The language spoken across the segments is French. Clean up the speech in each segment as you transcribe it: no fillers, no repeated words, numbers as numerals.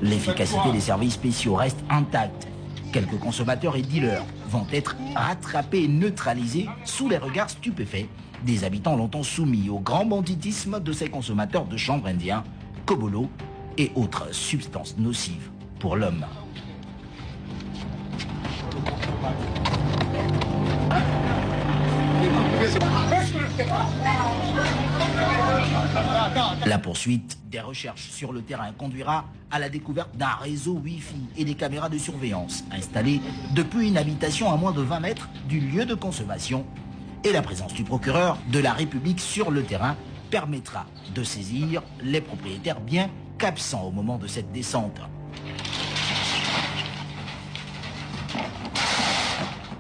L'efficacité des services spéciaux reste intacte. Quelques consommateurs et dealers vont être rattrapés et neutralisés sous les regards stupéfaits des habitants longtemps soumis au grand banditisme de ces consommateurs de chanvre indien, cobolo et autres substances nocives pour l'homme. La poursuite des recherches sur le terrain conduira à la découverte d'un réseau Wi-Fi et des caméras de surveillance installées depuis une habitation à moins de 20 mètres du lieu de consommation. Et la présence du procureur de la République sur le terrain permettra de saisir les propriétaires bien qu'absents au moment de cette descente.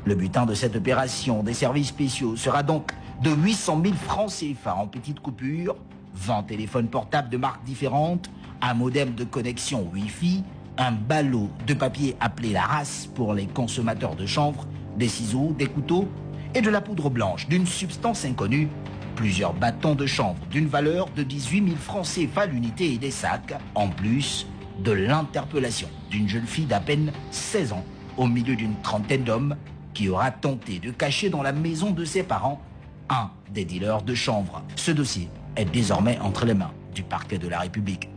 Le butin de cette opération des services spéciaux sera donc de 800 000 francs CFA en petites coupures, 20 téléphones portables de marques différentes, un modem de connexion Wi-Fi, un ballot de papier appelé la race pour les consommateurs de chanvre, des ciseaux, des couteaux et de la poudre blanche d'une substance inconnue, plusieurs bâtons de chanvre d'une valeur de 18 000 francs CFA l'unité et des sacs, en plus de l'interpellation d'une jeune fille d'à peine 16 ans au milieu d'une trentaine d'hommes qui aura tenté de cacher dans la maison de ses parents un des dealers de chanvre. Ce dossier est désormais entre les mains du parquet de la République.